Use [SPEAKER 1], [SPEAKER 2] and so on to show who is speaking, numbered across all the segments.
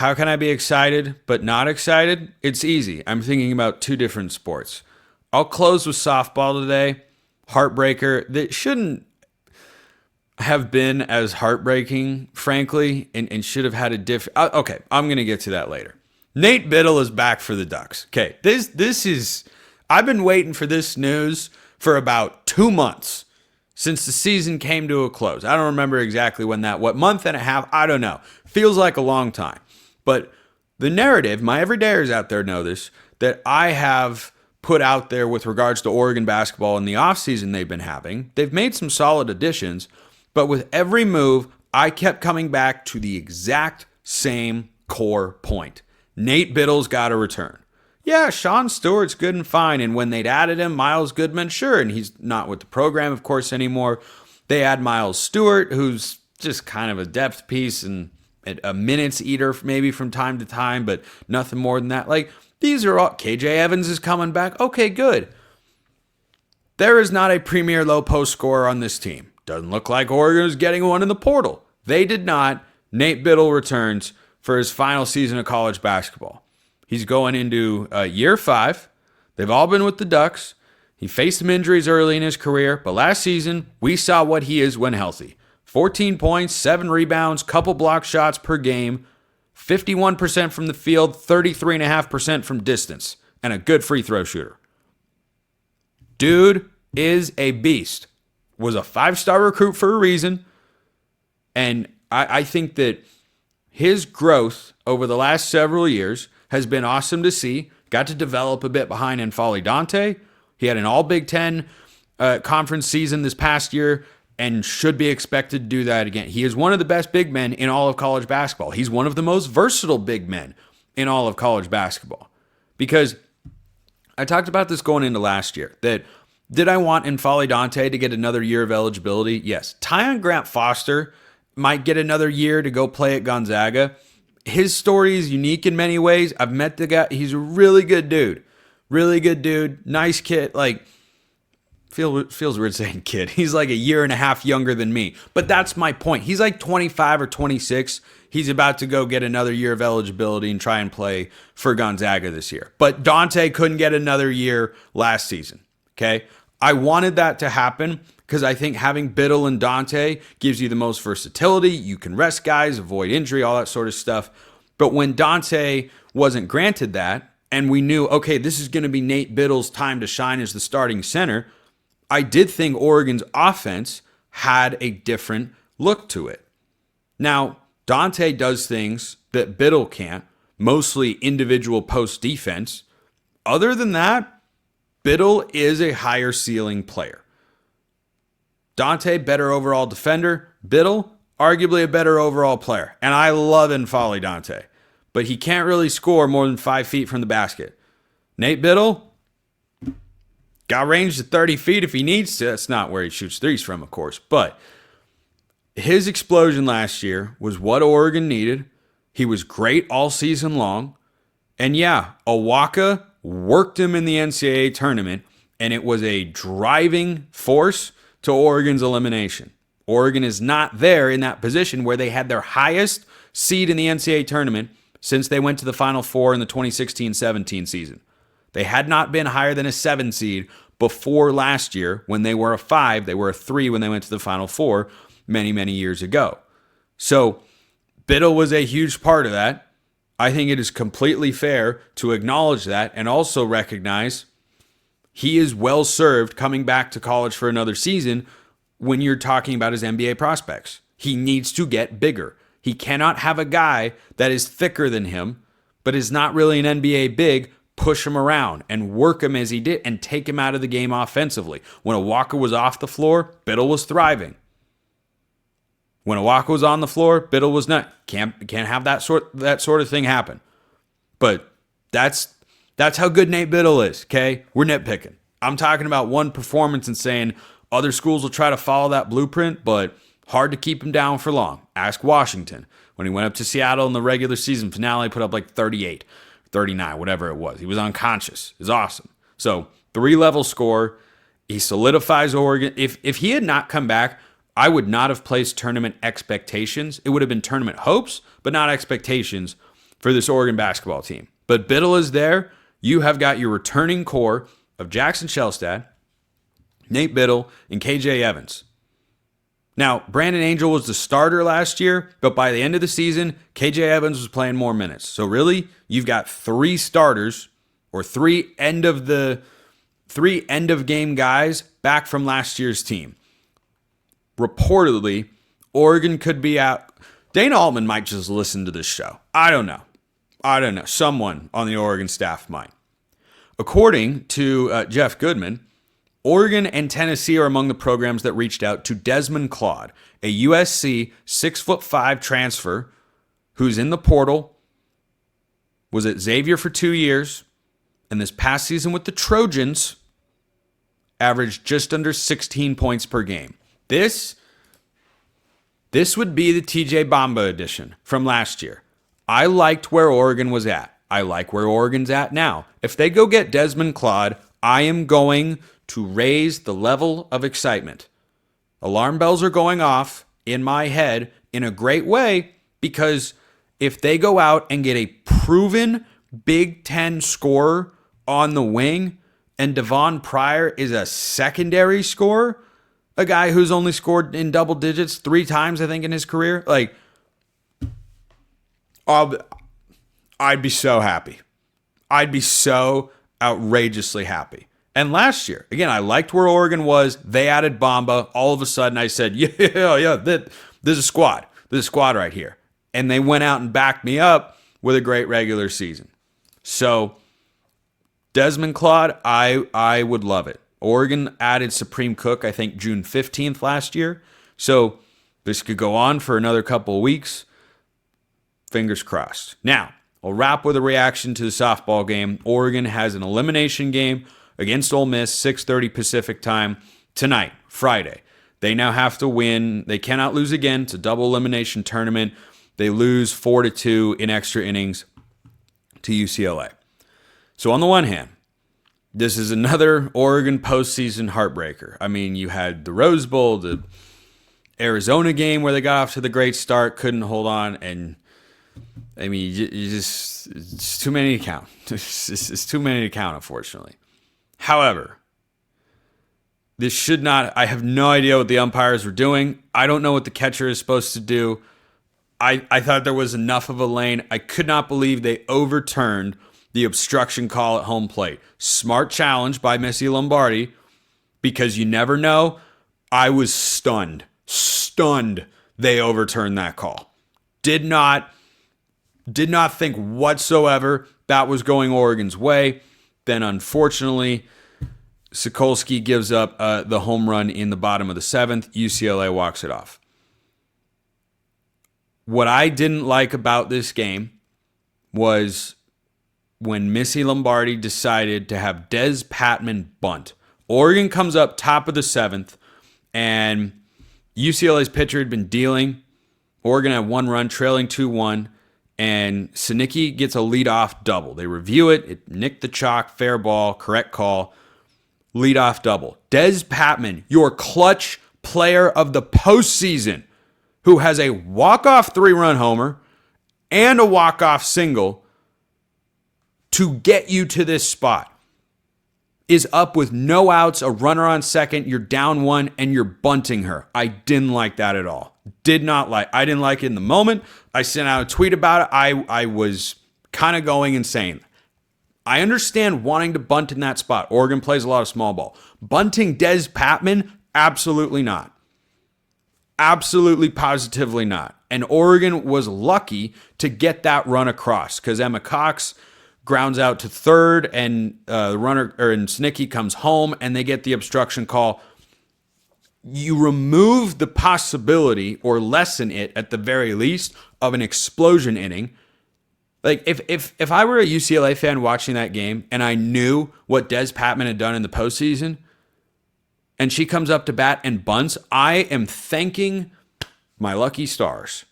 [SPEAKER 1] How can I be excited but not excited? It's easy. I'm thinking about two different sports. I'll close with softball today. Heartbreaker that shouldn't have been as heartbreaking, frankly, and should have had a different. Okay, I'm going to get to that later. Nate Bittle is back for the Ducks. Okay, this is. I've been waiting for this news for about 2 months since the season came to a close. I don't remember exactly what month and a half, I don't know. Feels like a long time. But the narrative, my everydayers out there know this, that I have put out there with regards to Oregon basketball in the offseason they've been having. They've made some solid additions, but with every move, I kept coming back to the exact same core point. Nate Bittle's got to return. Yeah, Sean Stewart's good and fine, and when they'd added him, Miles Goodman, sure, and he's not with the program, of course, anymore. They add Miles Stewart, who's just kind of a depth piece and a minutes eater maybe from time to time, but nothing more than that. Like, these are all... KJ Evans is coming back. Okay, good. There is not a premier low post scorer on this team. Doesn't look like Oregon is getting one in the portal. They did not. Nate Bittle returns for his final season of college basketball. He's going into year 5. They've all been with the Ducks. He faced some injuries early in his career, but last season, we saw what he is when healthy. 14 points, 7 rebounds, couple block shots per game, 51% from the field, 33.5% from distance, and a good free throw shooter. Dude is a beast. Was a 5-star recruit for a reason, and I think that his growth over the last several years has been awesome to see. Got to develop a bit behind N'Faly Dante. He had an all Big Ten conference season this past year and should be expected to do that again. He is one of the best big men in all of college basketball. He's one of the most versatile big men in all of college basketball. Because I talked about this going into last year, that did I want N'Faly Dante to get another year of eligibility? Yes. Tyon Grant Foster might get another year to go play at Gonzaga. His story is unique in many ways. I've met the guy. He's a really good dude. Really good dude. Nice kid. Like, feels weird saying kid. He's like a year and a half younger than me. But that's my point. He's like 25 or 26. He's about to go get another year of eligibility and try and play for Gonzaga this year. But Dante couldn't get another year last season. Okay? I wanted that to happen because I think having Bittle and Dante gives you the most versatility. You can rest guys, avoid injury, all that sort of stuff. But when Dante wasn't granted that, and we knew, okay, this is going to be Nate Bittle's time to shine as the starting center, I did think Oregon's offense had a different look to it. Now, Dante does things that Bittle can't, mostly individual post defense. Other than that, Bittle is a higher ceiling player. Dante, better overall defender. Bittle, arguably a better overall player. And I love N'Faly Dante, but he can't really score more than 5 feet from the basket. Nate Bittle got range to 30 feet if he needs to. That's not where he shoots threes from, of course. But his explosion last year was what Oregon needed. He was great all season long. And yeah, Awaka worked him in the NCAA tournament, and it was a driving force to Oregon's elimination. Oregon is not there in that position where they had their highest seed in the NCAA tournament since they went to the Final Four in the 2016-17 season. They had not been higher than a 7 seed before last year when they were a 5. They were a 3 when they went to the Final Four many, many years ago. So Bittle was a huge part of that. I think it is completely fair to acknowledge that and also recognize he is well served coming back to college for another season when you're talking about his NBA prospects. He needs to get bigger. He cannot have a guy that is thicker than him, but is not really an NBA big, push him around and work him as he did and take him out of the game offensively. When Awaka was off the floor, Bittle was thriving. When Awaka was on the floor, Bittle was not. Can't have that sort of thing happen. But that's how good Nate Bittle is, okay? We're nitpicking. I'm talking about one performance and saying other schools will try to follow that blueprint, but hard to keep him down for long. Ask Washington. When he went up to Seattle in the regular season finale, put up like 38, 39, whatever it was. He was unconscious. It's awesome. So 3-level score. He solidifies Oregon. If he had not come back, I would not have placed tournament expectations. It would have been tournament hopes, but not expectations for this Oregon basketball team. But Bittle is there. You have got your returning core of Jackson Shellstad, Nate Bittle, and KJ Evans. Now, Brandon Angel was the starter last year, but by the end of the season, KJ Evans was playing more minutes. So really, you've got 3 starters or 3 end of game guys back from last year's team. Reportedly, Oregon could be out. Dana Altman might just listen to this show. I don't know. Someone on the Oregon staff might. According to Jeff Goodman, Oregon and Tennessee are among the programs that reached out to Desmond Claude, a USC 6'5" transfer who's in the portal, was at Xavier for 2 years, and this past season with the Trojans averaged just under 16 points per game. This would be the TJ Bamba edition from last year. I liked where Oregon was at. I like where Oregon's at now. If they go get Desmond Claude, I am going to raise the level of excitement. Alarm bells are going off in my head in a great way, because if they go out and get a proven Big Ten scorer on the wing and Devon Pryor is a secondary scorer, a guy who's only scored in double digits 3 times, I think, in his career, like, I'd be so happy. I'd be so outrageously happy. And last year, again, I liked where Oregon was. They added Bamba. All of a sudden, I said, yeah, there's a squad. There's a squad right here. And they went out and backed me up with a great regular season. So, Desmond Claude, I would love it. Oregon added Supreme Cook, I think, June 15th last year. So, this could go on for another couple of weeks. Fingers crossed. Now, I'll wrap with a reaction to the softball game. Oregon has an elimination game against Ole Miss, 6:30 Pacific time tonight, Friday. They now have to win. They cannot lose again. It's a double elimination tournament. They lose 4-2 in extra innings to UCLA. So on the one hand, this is another Oregon postseason heartbreaker. I mean, you had the Rose Bowl, the Arizona game where they got off to the great start, couldn't hold on, and I mean, it's too many to count. It's too many to count, unfortunately. However, this should not, I have no idea what the umpires were doing. I don't know what the catcher is supposed to do. I thought there was enough of a lane. I could not believe they overturned the obstruction call at home plate. Smart challenge by Missy Lombardi, because you never know. I was stunned they overturned that call. Did not think whatsoever that was going Oregon's way. Then, unfortunately, Sokolsky gives up the home run in the bottom of the 7th. UCLA walks it off. What I didn't like about this game was when Missy Lombardi decided to have Des Patman bunt. Oregon comes up top of the 7th, and UCLA's pitcher had been dealing. Oregon had 1 run, trailing 2-1. And Sinicki gets a leadoff double. They review it. It nicked the chalk. Fair ball. Correct call. Leadoff double. Des Patman, your clutch player of the postseason, who has a walk-off 3-run homer and a walk-off single to get you to this spot, is up with no outs, a runner on second, you're down 1, and you're bunting her. I didn't like that at all. I didn't like it in the moment. I sent out a tweet about it. I was kind of going insane. I understand wanting to bunt in that spot. Oregon plays a lot of small ball. Bunting Des Patman, absolutely not. Absolutely, positively not. And Oregon was lucky to get that run across, because Emma Cox grounds out to third, and the runner and Sinicki comes home, and they get the obstruction call. You remove the possibility, or lessen it at the very least, of an explosion inning. Like, if I were a UCLA fan watching that game and I knew what Des Patman had done in the postseason, and she comes up to bat and bunts, I am thanking my lucky stars.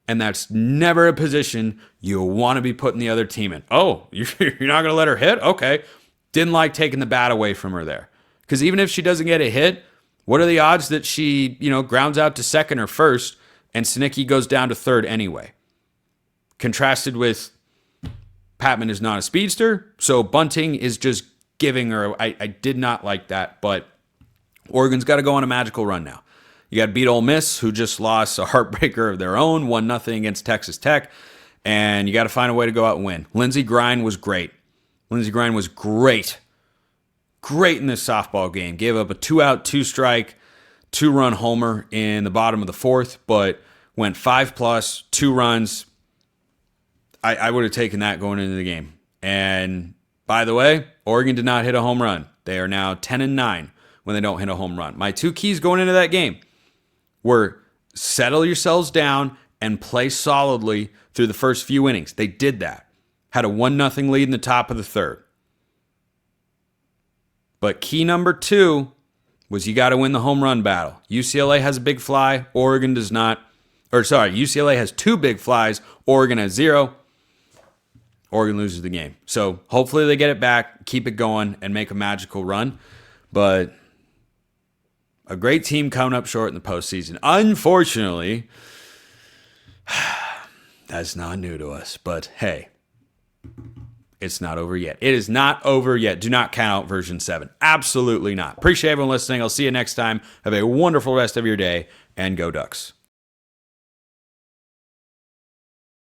[SPEAKER 1] And that's never a position you want to be putting the other team in. Oh, you're not going to let her hit? Okay. Didn't like taking the bat away from her there. Because even if she doesn't get a hit, what are the odds that she, grounds out to second or first, and Sinicki goes down to third anyway? Contrasted with Patman is not a speedster, so bunting is just giving her. I did not like that, but Oregon's got to go on a magical run now. You got to beat Ole Miss, who just lost a heartbreaker of their own, 1-0 against Texas Tech, and you got to find a way to go out and win. Lindsey Grine was great. Great in this softball game. Gave up a 2-out, 2-strike, 2-run homer in the bottom of the fourth, but went 5+, 2 runs. I would have taken that going into the game. And by the way, Oregon did not hit a home run. They are now 10-9 when they don't hit a home run. My 2 keys going into that game were settle yourselves down and play solidly through the first few innings. They did that. Had a 1-0 lead in the top of the third. But key number 2 was you got to win the home run battle. UCLA has a big fly. Oregon does not. UCLA has 2 big flies. Oregon has 0. Oregon loses the game. So hopefully they get it back, keep it going, and make a magical run. But a great team coming up short in the postseason. Unfortunately, that's not new to us. But hey, it's not over yet. It is not over yet. Do not count out version 7. Absolutely not. Appreciate everyone listening. I'll see you next time. Have a wonderful rest of your day, and go Ducks.